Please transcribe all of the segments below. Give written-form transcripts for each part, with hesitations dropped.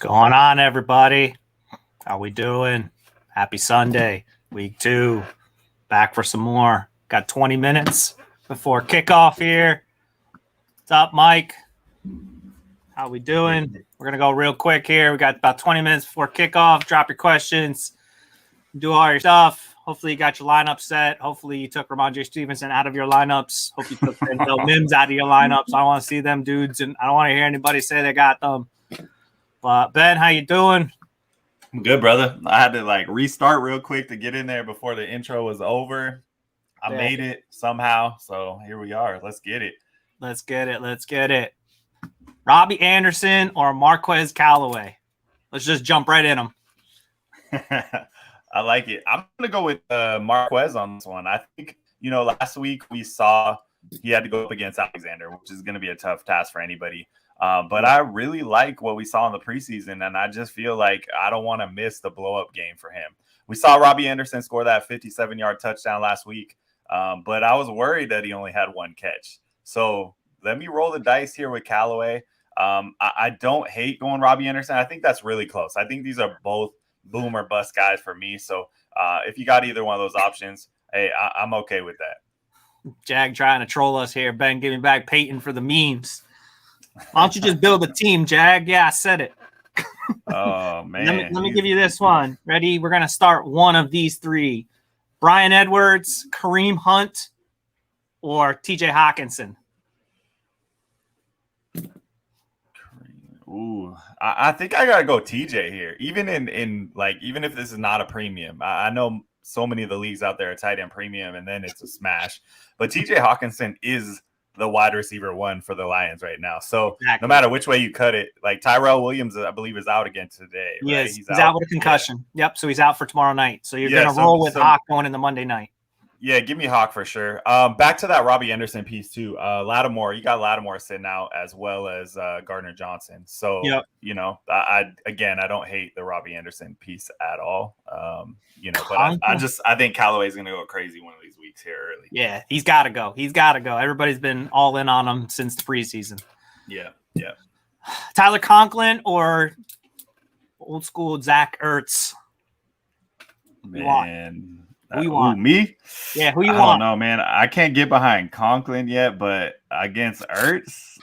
Going on, everybody? How we doing? Happy Sunday, week 2. Back for some more. Got 20 minutes before kickoff here. What's up, Mike? How we doing? We're going to go real quick here. We got about 20 minutes before kickoff. Drop your questions. Do all your stuff. Hopefully you got your lineup set. Hopefully you took Ramondre Stevenson out of your lineups. Hope you took Denzel Mims out of your lineups. I don't want to see them dudes, and I don't want to hear anybody say they got them. But Ben, how you doing? I'm good, brother. I had to restart real quick to get in there before the intro was over. I made it somehow, so here we are. Let's get it. Let's get it. Robbie Anderson or Marquez Callaway? Let's just jump right in them. I like it. I'm going to go with Marquez on this one. I think, last week we saw he had to go up against Alexander, which is going to be a tough task for anybody. But I really like what we saw in the preseason, and I just feel like I don't want to miss the blow-up game for him. We saw Robbie Anderson score that 57-yard touchdown last week, but I was worried that he only had one catch. So let me roll the dice here with Callaway. I don't hate going Robbie Anderson. I think that's really close. I think these are both boom or bust guys for me. So if you got either one of those options, hey, I'm okay with that. Jag trying to troll us here. Ben giving back Peyton for the memes. Why don't you just build a team, Jag? Yeah, I said it. Oh, man. let me give you this one. Ready? We're going to start one of these three. Brian Edwards, Kareem Hunt, or TJ Hawkinson. Ooh, I think I got to go TJ here. Even even if this is not a premium. I know so many of the leagues out there are tight end premium, and then it's a smash. But TJ Hawkinson is the wide receiver one for the Lions right now. So No matter which way you cut it, Tyrell Williams, I believe, is out again today. Right? Yes, he's out with a concussion. Yeah. Yep. So he's out for tomorrow night. So you're going to roll with Hawk going into Monday night. Yeah, give me Hawk for sure. Back to that Robbie Anderson piece too. Lattimore, you got Lattimore sitting out as well as Gardner Johnson. So, yep. I don't hate the Robbie Anderson piece at all. But I think Callaway's going to go crazy one of these weeks here early. Yeah, he's got to go. Everybody's been all in on him since the preseason. Yeah. Tyler Conklin or old school Zach Ertz? Man. Who you want? Me? Yeah, who you want? I don't know, man. I can't get behind Conklin yet, but against Ertz,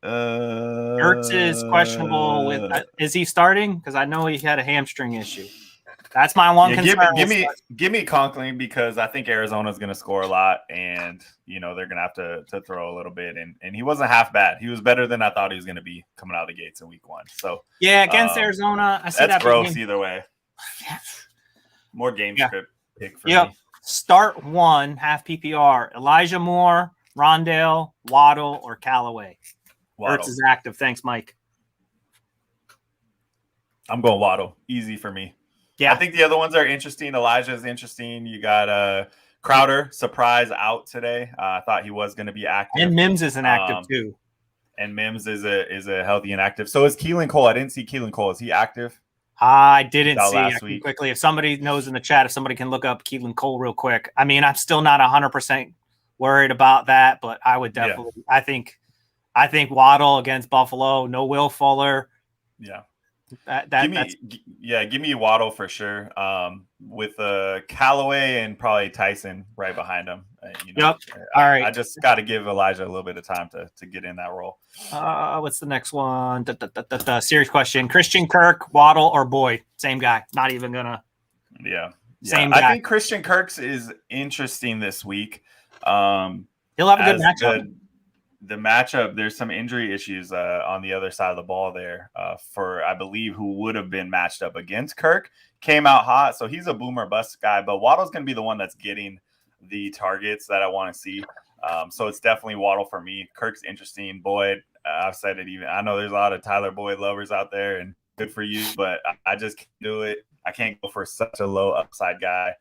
Ertz is questionable with. Is he starting? Because I know he had a hamstring issue. That's my one concern. Give me Conklin because I think Arizona's going to score a lot, and they're going to have to throw a little bit. And he wasn't half bad. He was better than I thought he was going to be coming out of the gates in week 1. So yeah, against Arizona, I see that's gross either way. More game script. Pick for me. Start one, half PPR. Elijah Moore, Rondale, Waddle, or Callaway. Ertz is active. Thanks, Mike. I'm going Waddle. Easy for me. Yeah. I think the other ones are interesting. Elijah is interesting. You got Crowder, surprise, out today. I thought he was going to be active. And Mims is inactive too. And Mims is a healthy and active. So is Keelan Cole. I didn't see Keelan Cole. Is he active? I didn't see quickly. If somebody knows in the chat, if somebody can look up Keelan Cole real quick. I mean, I'm still not 100% worried about that, but I would definitely. Yeah. I think Waddle against Buffalo. No Will Fuller. Yeah. Give me Waddle for sure. With Callaway and probably Tyson right behind him. Yep. All right. I just got to give Elijah a little bit of time to get in that role. What's the next one? Serious question. Christian Kirk, Waddle, or Boyd? Same guy. Not even gonna. Yeah. Same guy. I think Christian Kirk's is interesting this week. He'll have a good matchup. The matchup, there's some injury issues on the other side of the ball there for, I believe, who would have been matched up against Kirk. Came out hot, so he's a boomer bust guy. But Waddle's going to be the one that's getting the targets that I want to see. So it's definitely Waddle for me. Kirk's interesting. Boyd, I've said it even. I know there's a lot of Tyler Boyd lovers out there, and good for you, but I just can't do it. I can't go for such a low upside guy.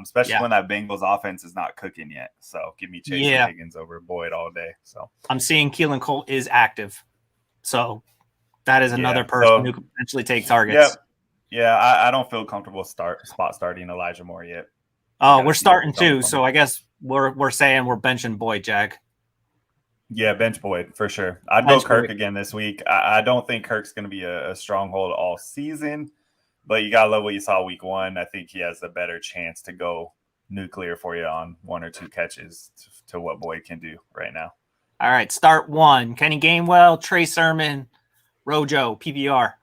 Especially when that Bengals offense is not cooking yet. So give me Chase Higgins over Boyd all day. So I'm seeing Keelan Cole is active. So that is another person who could potentially take targets. Yeah, I don't feel comfortable starting Elijah Moore yet. Oh, we're starting too. So I guess we're saying we're benching Boyd, Jag. Yeah, bench Boyd for sure. I'd Bench go Kirk Boyd. again this week. I don't think Kirk's going to be a stronghold all season, but you got to love what you saw week 1. I think he has a better chance to go nuclear for you on 1 or 2 catches to what Boyd can do right now. All right, start 1. Kenny Gainwell, Trey Sermon, Rojo, PPR.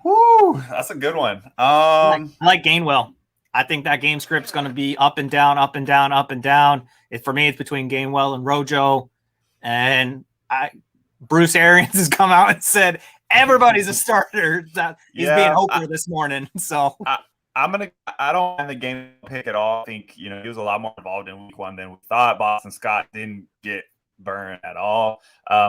Whoo, that's a good one. I like Gainwell. I think that game script's going to be up and down, up and down, up and down. For me, it's between Gainwell and Rojo. And Bruce Arians has come out and said everybody's a starter. He's being Oprah this morning. So I don't mind the game pick at all. I think he was a lot more involved in week 1 than we thought. Boston Scott didn't get burned at all.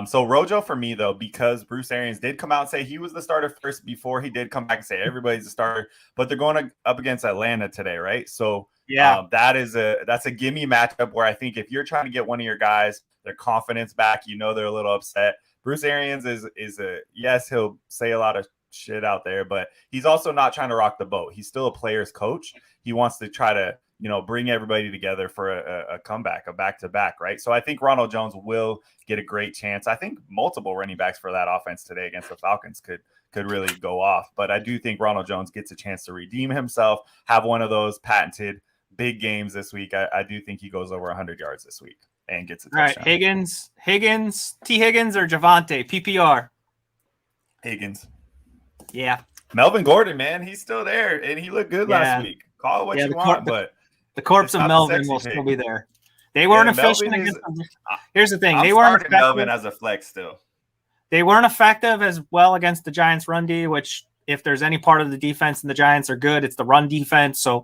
So Rojo for me though, because Bruce Arians did come out and say he was the starter first before he did come back and say everybody's a starter, but they're going up against Atlanta today, right? So yeah, that's a gimme matchup where I think if you're trying to get one of your guys, their confidence back, they're a little upset. Bruce Arians is yes, he'll say a lot of shit out there, but he's also not trying to rock the boat. He's still a player's coach. He wants to try to bring everybody together for a comeback, a back-to-back, right? So I think Ronald Jones will get a great chance. I think multiple running backs for that offense today against the Falcons could really go off. But I do think Ronald Jones gets a chance to redeem himself, have one of those patented big games this week. I do think he goes over 100 yards this week and gets a touchdown. All right, Higgins, T. Higgins or Javonte, PPR? Higgins. Yeah. Melvin Gordon, man, he's still there, and he looked good last week. Call it what you want, but the corpse of Melvin will still be there. They weren't efficient against Here's the thing. They weren't effective. Melvin as a flex still. They weren't effective as well against the Giants' run D, which if there's any part of the defense and the Giants are good, it's the run defense. So,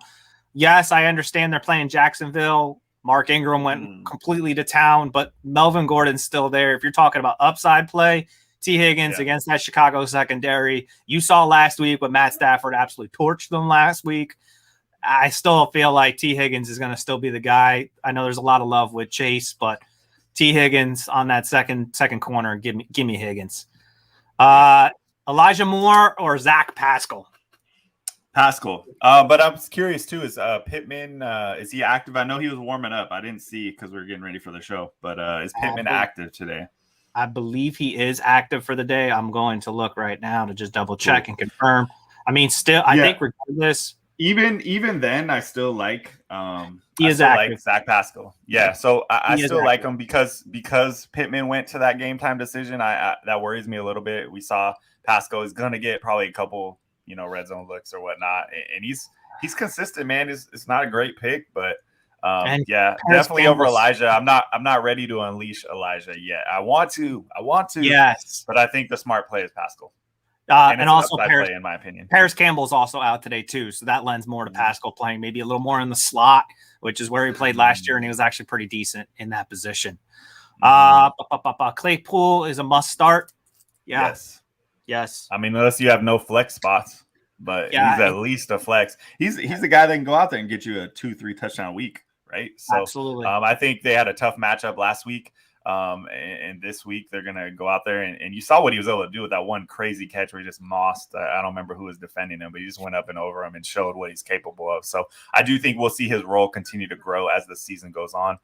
yes, I understand they're playing Jacksonville. Mark Ingram went completely to town, but Melvin Gordon's still there. If you're talking about upside play, T. Higgins against that Chicago secondary. You saw last week when Matt Stafford absolutely torched them last week. I still feel like T. Higgins is going to still be the guy. I know there's a lot of love with Chase, but T. Higgins on that second corner, give me Higgins. Elijah Moore or Zach Pascal? Pascal. But I'm curious too, is Pittman, is he active? I know he was warming up. I didn't see because we were getting ready for the show, but is Pittman active today? I believe he is active for the day. I'm going to look right now to just double check and confirm. I mean, still, I think regardless, even then, I still like Zach Pascal. Yeah, so I still like him because Pittman went to that game time decision. I that worries me a little bit. We saw Pascal is going to get probably a couple red zone looks or whatnot, and he's consistent, man. It's not a great pick, but. Definitely over Elijah. I'm not ready to unleash Elijah yet. I want to. Yes, but I think the smart play is Pascal. And also Paris, play, in my opinion. Paris Campbell's also out today too, so that lends more to Pascal playing maybe a little more in the slot, which is where he played last year, and he was actually pretty decent in that position. Claypool is a must start. Yeah. Yes. I mean, unless you have no flex spots, but he's at least a flex. He's the guy that can go out there and get you a 2-3 touchdown week. Right. So absolutely. I think they had a tough matchup last week. And this week they're going to go out there and you saw what he was able to do with that one crazy catch where he just mossed. I don't remember who was defending him, but he just went up and over him and showed what he's capable of. So I do think we'll see his role continue to grow as the season goes on.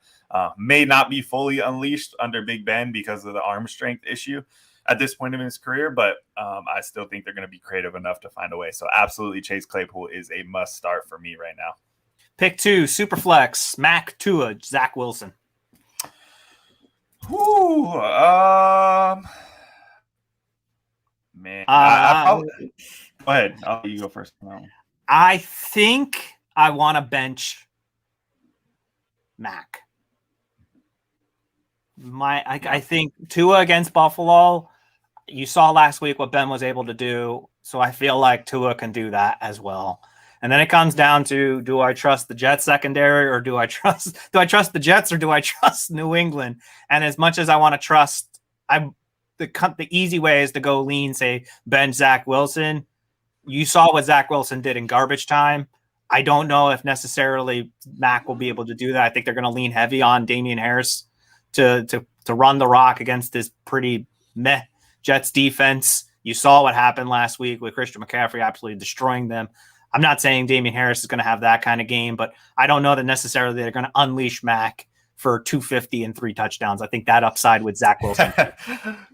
May not be fully unleashed under Big Ben because of the arm strength issue at this point in his career, but I still think they're going to be creative enough to find a way. So absolutely Chase Claypool is a must start for me right now. Pick 2, Superflex, Mac, Tua, Zach Wilson. Whoo, man. Go ahead. You go first. I think I want to bench Mac. I think Tua against Buffalo, you saw last week what Ben was able to do, so I feel like Tua can do that as well. And then it comes down to, do I trust the Jets secondary or do I trust the Jets or do I trust New England? And as much as I want to trust, the easy way is to go lean, say, bench Zach Wilson. You saw what Zach Wilson did in garbage time. I don't know if necessarily Mac will be able to do that. I think they're going to lean heavy on Damian Harris to run the rock against this pretty meh Jets defense. You saw what happened last week with Christian McCaffrey absolutely destroying them. I'm not saying Damian Harris is going to have that kind of game, but I don't know that necessarily they're going to unleash Mac for 250 and 3 touchdowns. I think that upside with Zach Wilson.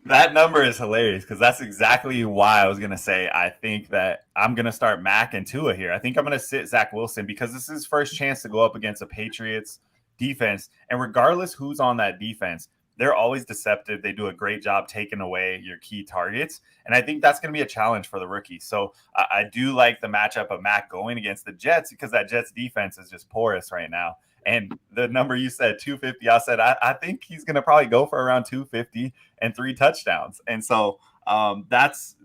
That number is hilarious because that's exactly why I was going to say I think that I'm going to start Mac and Tua here. I think I'm going to sit Zach Wilson because this is his first chance to go up against a Patriots defense. And regardless who's on that defense, they're always deceptive. They do a great job taking away your key targets. And I think that's going to be a challenge for the rookie. So I do like the matchup of Mac going against the Jets because that Jets defense is just porous right now. And the number you said, 250, I said, I think he's going to probably go for around 250 and 3 touchdowns. And so that's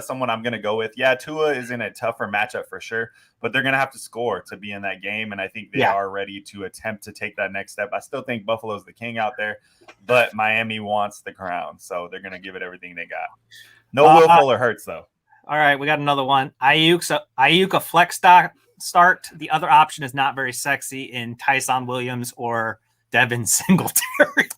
someone I'm going to go with. Yeah, Tua is in a tougher matchup for sure, but they're going to have to score to be in that game. And I think they are ready to attempt to take that next step. I still think Buffalo's the king out there, but Miami wants the crown. So they're going to give it everything they got. No Will Fuller hurts, though. All right, we got another one. Ayuk a flex start. The other option is not very sexy in Tyson Williams or Devin Singletary.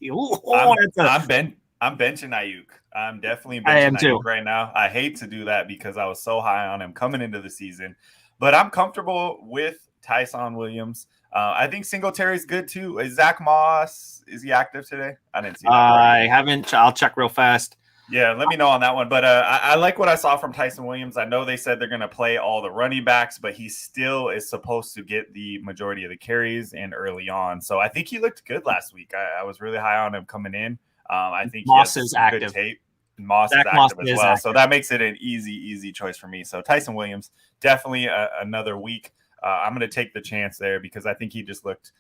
I'm benching Ayuk. I'm definitely benching Ayuk right now. I hate to do that because I was so high on him coming into the season, but I'm comfortable with Tyson Williams. I think Singletary's good too. Is Zach Moss, is he active today? I didn't see that. I haven't. I'll check real fast. Yeah, let me know on that one. But I like what I saw from Tyson Williams. I know they said they're going to play all the running backs, but he still is supposed to get the majority of the carries and early on. So I think he looked good last week. I was really high on him coming in. I think Moss is active. Good tape. Moss is active as well. So that makes it an easy choice for me. So Tyson Williams, definitely another week. I'm going to take the chance there because I think he just looked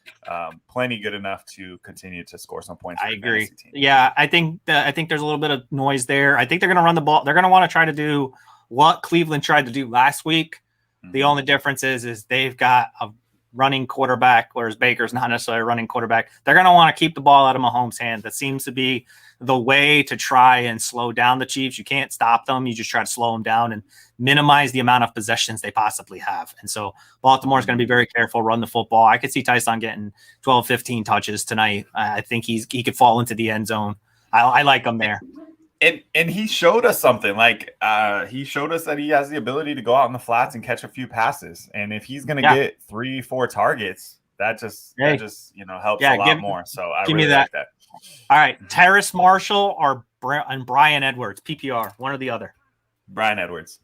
plenty good enough to continue to score some points. I agree. Yeah, I think there's a little bit of noise there. I think they're going to run the ball. They're going to want to try to do what Cleveland tried to do last week. Mm-hmm. The only difference is they've got a running quarterback, whereas Baker's not necessarily a running quarterback. They're going to want to keep the ball out of Mahomes' hand. That seems to be the way to try and slow down the Chiefs. You can't stop them. You just try to slow them down and minimize the amount of possessions they possibly have. And so Baltimore's going to be very careful, run the football. I could see Tyson getting 12, 15 touches tonight. I think he could fall into the end zone. I like him there. And he showed us something. Like he showed us that he has the ability to go out in the flats and catch a few passes. And if he's going to get 3-4 targets, that just helps a lot more. So I really like that. All right, Terrace Marshall or Brian Edwards, PPR, one or the other. Brian Edwards.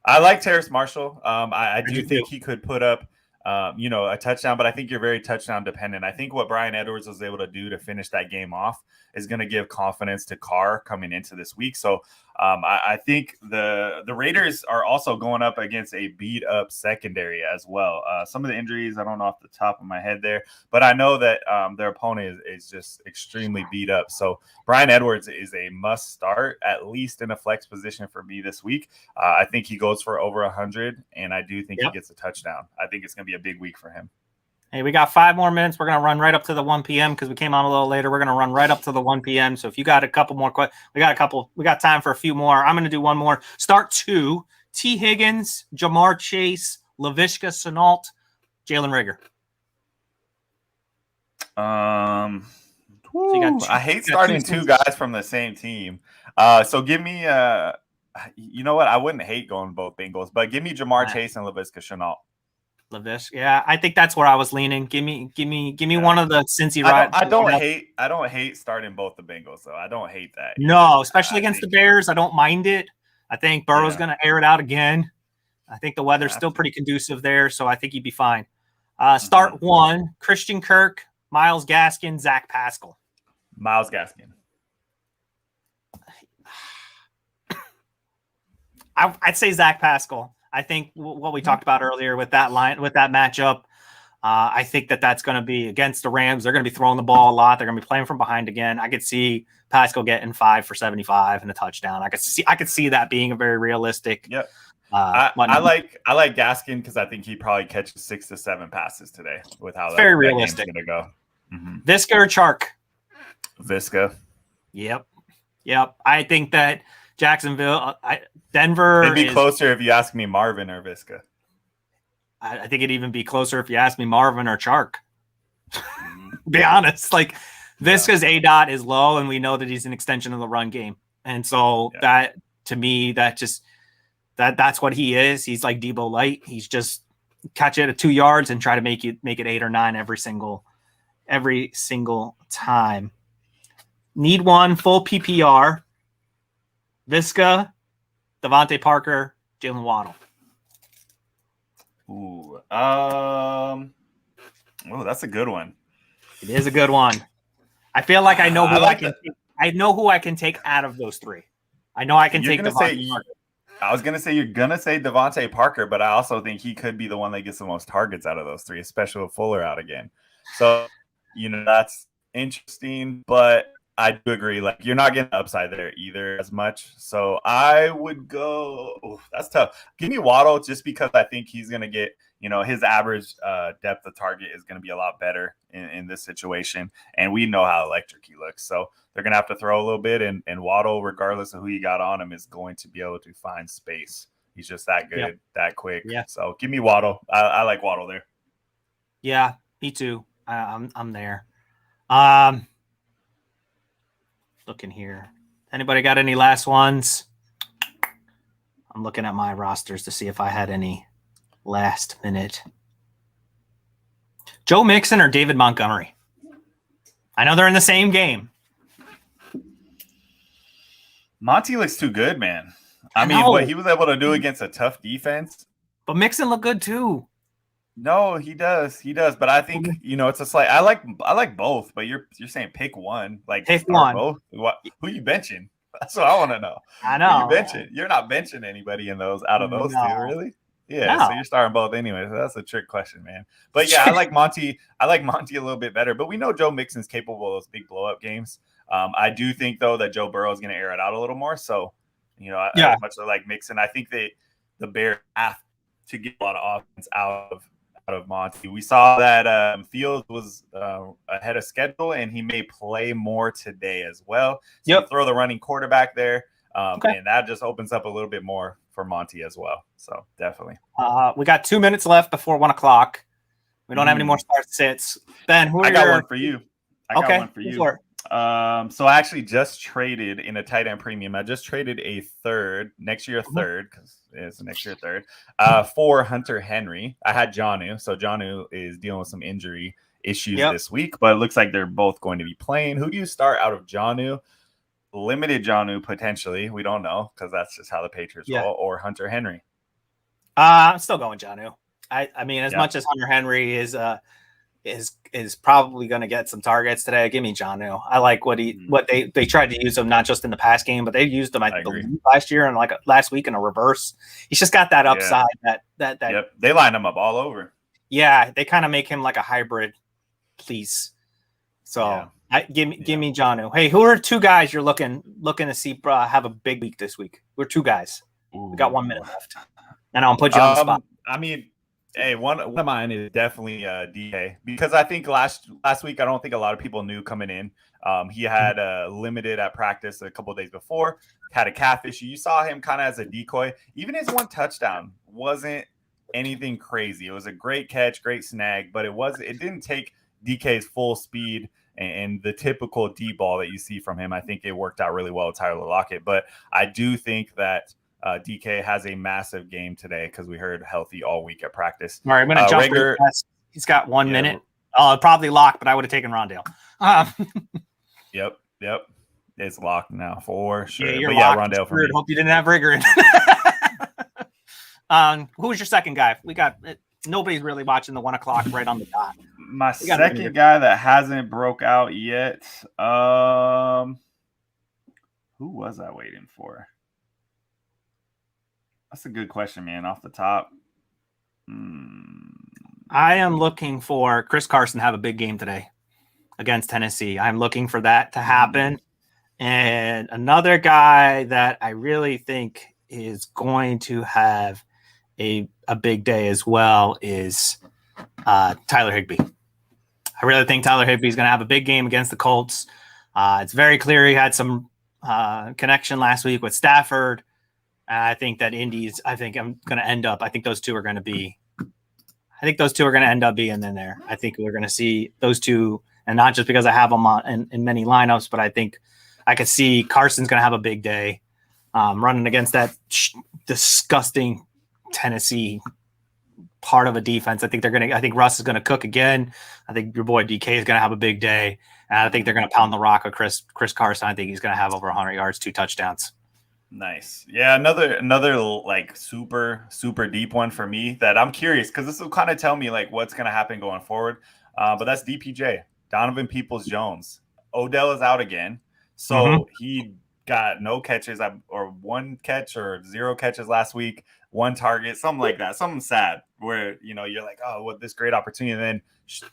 I like Terrace Marshall. I do think he could put up, a touchdown, but I think you're very touchdown dependent. I think what Brian Edwards was able to do to finish that game off is going to give confidence to Carr coming into this week. So I think the Raiders are also going up against a beat up secondary as well. Some of the injuries, I don't know off the top of my head there, but I know that their opponent is just extremely beat up. So Brian Edwards is a must start, at least in a flex position for me this week. I think he goes for over 100, and I do think he gets a touchdown. I think it's going to be a big week for him. Hey, we got 5 more minutes. We're going to run right up to the 1 p.m. because we came on a little later. We're going to run right up to the 1 p.m. So if you got a couple more questions, we got time for a few more. I'm going to do one more. Start 2. T. Higgins, Jamar Chase, Laviska Shenault, Jalen Reagor. I hate starting 2 guys from the same team. So give me you know what? I wouldn't hate going both Bengals, but give me Jamar Chase and Laviska Shenault. Yeah, I think that's where I was leaning. Give me one of the Cincy rides. I don't hate starting both the Bengals though. I don't hate that. No, especially against the Bears. I don't mind it. I think Burrow's going to air it out again. I think the weather's still pretty conducive there, so I think he'd be fine. Start 1, Christian Kirk, Myles Gaskin, Zach Pascal. Myles Gaskin. I'd say Zach Pascal. I think what we talked about earlier with that matchup, I think that's going to be against the Rams. They're going to be throwing the ball a lot. They're going to be playing from behind again. I could see Pascal getting 5 for 75 and a touchdown. I could see that being a very realistic. Yep. I like Gaskin because I think he probably catches 6 to 7 passes today with how very realistic going to go. Mm-hmm. Visca or Chark? Visca. Yep. I think that Jacksonville, Denver. It'd be closer if you ask me Marvin or Visca. I think it'd even be closer if you ask me Marvin or Chark. Be honest, like Visca's ADOT is low, and we know that he's an extension of the run game, and so that to me, that's what he is. He's like Debo Light. He's just catch it at 2 yards and try to make it 8 or 9 every single every single time. Need one full PPR. Visca, Devontae Parker, Jalen Waddle. Ooh, that's a good one. It is a good one. I feel like I know who I know who I can take out of those three. I know I can take Devontae Parker. I was gonna say you're gonna say Devontae Parker, but I also think he could be the one that gets the most targets out of those three, especially with Fuller out again. So, that's interesting, but I do agree. Like, you're not getting upside there either as much. So I would go. That's tough. Give me Waddle just because I think he's gonna get. His average depth of target is going to be a lot better in this situation. And we know how electric he looks. So they're going to have to throw a little bit. And Waddle, regardless of who you got on him, is going to be able to find space. He's just that good, that quick. Yeah. So give me Waddle. I like Waddle there. Yeah, me too. I'm there. Looking here. Anybody got any last ones? I'm looking at my rosters to see if I had any last minute. Joe Mixon or David Montgomery? I know they're in the same game. Monty looks too good, man. I mean, what he was able to do against a tough defense. But Mixon looked good too. No, he does. He does. But I think, it's a slight. I like both, but you're saying pick one. Like, pick one. Both. Who you benching? That's what I want to know. I know. Who you benching? You're not benching anybody out of those two, really? Yeah, no. So you're starting both anyway. So that's a trick question, man. But yeah, I like Monty. I like Monty a little bit better. But we know Joe Mixon's capable of those big blow-up games. I do think, though, that Joe Burrow is going to air it out a little more. So, as much as I like Mixon, I think the Bears have to get a lot of offense out of Monty. We saw that Fields was ahead of schedule, and he may play more today as well. So you throw the running quarterback there, and that just opens up a little bit more for Monty as well. So definitely. We got 2 minutes left before 1 o'clock. We don't have any more start sits. Ben, I got one for you. So I actually just traded in a tight end premium. I just traded a third, next year third, because it's next year third, for Hunter Henry. I had Jonnu. So Jonnu is dealing with some injury issues this week, but it looks like they're both going to be playing. Who do you start out of Jonnu? Limited Jonnu potentially. We don't know because that's just how the Patriots roll. Or Hunter Henry. I'm still going Jonnu. I mean, as much as Hunter Henry is probably going to get some targets today, give me Jonnu. I like what they tried to use him not just in the pass game, but they used him last year and like last week in a reverse. He's just got that upside that. Yep. They line him up all over. Yeah, they kind of make him like a hybrid, please. So. Give me Jonnu. Hey, who are two guys you're looking to see have a big week this week? We're two guys. We got 1 minute left, and I'll put you on the spot. I mean, hey, one of mine is definitely DK because I think last week I don't think a lot of people knew coming in. He had limited at practice a couple of days before. Had a calf issue. You saw him kind of as a decoy. Even his one touchdown wasn't anything crazy. It was a great catch, great snag, but it didn't take DK's full speed and the typical deep ball that you see from him. I think it worked out really well with Tyler Lockett. But I do think that DK has a massive game today because we heard healthy all week at practice. All right, I'm going to jump. He's got 1 minute. Probably locked, but I would have taken Rondale. Yep. It's locked now for sure. Yeah, Rondale for me. Hope you didn't have Rigger in. Who was your second guy? We got nobody's really watching the 1 o'clock right on the dot. My second guy that hasn't broke out yet. Who was I waiting for? That's a good question, man. Off the top. I am looking for Chris Carson to have a big game today against Tennessee. I'm looking for that to happen. And another guy that I really think is going to have a big day as well is Tyler Higbee. I really think Tyler Higbee is going to have a big game against the Colts. It's very clear he had some connection last week with Stafford. I think that I think those two are going to be end up being in there. I think we're going to see those two, and not just because I have them in many lineups, but I think I could see Carson's going to have a big day running against that disgusting Tennessee part of a defense. I think Russ is gonna cook again. I think your boy DK is gonna have a big day, and I think they're gonna pound the rock of Chris Carson. I think he's gonna have over 100 yards, 2 touchdowns. Nice. Yeah, another like super deep one for me that I'm curious because this will kind of tell me like what's gonna happen going forward. But that's DPJ, Donovan Peoples-Jones. Odell is out again, so he got no catches or 1 catch or 0 catches last week, 1 target, something like that, something sad where you're like, oh, what this great opportunity, and then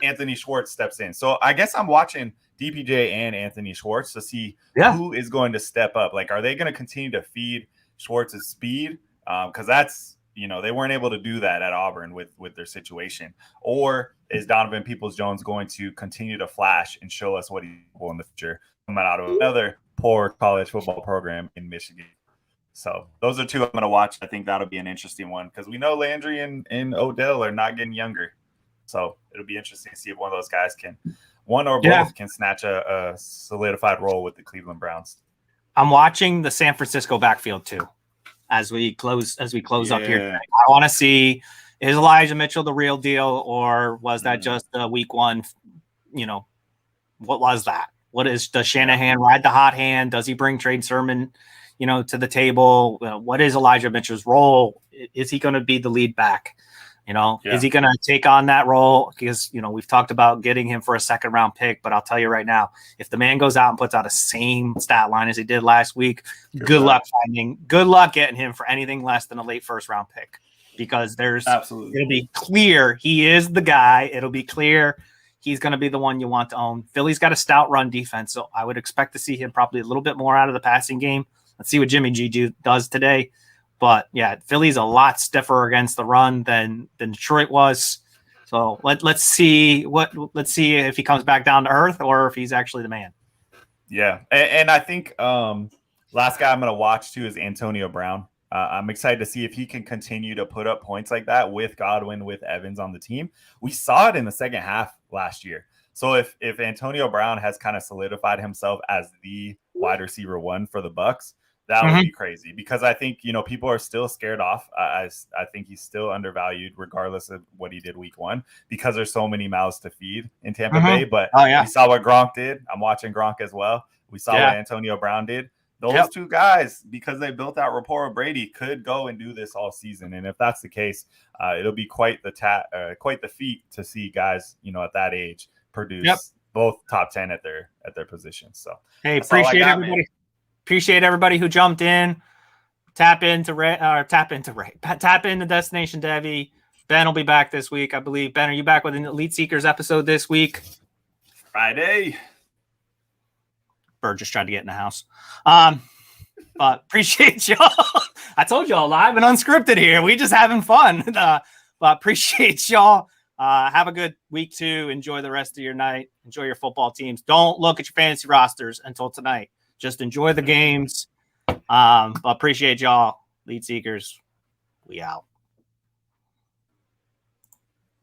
Anthony Schwartz steps in. So I guess I'm watching DPJ and Anthony Schwartz to see who is going to step up. Like, are they going to continue to feed Schwartz's speed? Because that's, they weren't able to do that at Auburn with their situation. Or is Donovan Peoples-Jones going to continue to flash and show us what he's able in the future coming out of another poor college football program in Michigan? So those are 2 I'm going to watch. I think that'll be an interesting one because we know Landry and Odell are not getting younger. So it'll be interesting to see if one of those guys one or both can snatch a solidified role with the Cleveland Browns. I'm watching the San Francisco backfield too, as we close up here today. I want to see, is Elijah Mitchell the real deal, or was that just week 1? What was that? Does Shanahan ride the hot hand? Does he bring Trey Sermon, to the table? What is Elijah Mitchell's role? Is he going to be the lead back? Is he going to take on that role? Because, we've talked about getting him for a 2nd round pick, but I'll tell you right now, if the man goes out and puts out a same stat line as he did last week, good luck getting him for anything less than a late 1st round pick, because it'll be clear he is the guy. It'll be clear he's going to be the one you want to own. Philly's got a stout run defense, so I would expect to see him probably a little bit more out of the passing game. Let's see what Jimmy G does today. But yeah, Philly's a lot stiffer against the run than Detroit was. So let's see if he comes back down to earth or if he's actually the man. Yeah, and I think last guy I'm going to watch too is Antonio Brown. I'm excited to see if he can continue to put up points like that with Godwin, with Evans on the team. We saw it in the second half last year. So if Antonio Brown has kind of solidified himself as the wide receiver 1 for the Bucs, that would be crazy, because I think, people are still scared off. I think he's still undervalued regardless of what he did week 1, because there's so many mouths to feed in Tampa Bay. But we saw what Gronk did. I'm watching Gronk as well. We saw what Antonio Brown did. Those 2 guys, because they built that rapport with Brady, could go and do this all season. And if that's the case, it'll be quite the feat to see guys, at that age produce both top 10 at their positions. So hey, appreciate everybody. Man. Appreciate everybody who jumped in. Tap into Destination Devy. Ben will be back this week, I believe. Ben, are you back with an Elite Seekers episode this week? Friday. Bird just tried to get in the house. But appreciate y'all. I told y'all, live and unscripted here. We just having fun. But appreciate y'all. Have a good week 2. Enjoy the rest of your night. Enjoy your football teams. Don't look at your fantasy rosters until tonight. Just enjoy the games. Appreciate y'all. Lead Seekers, we out.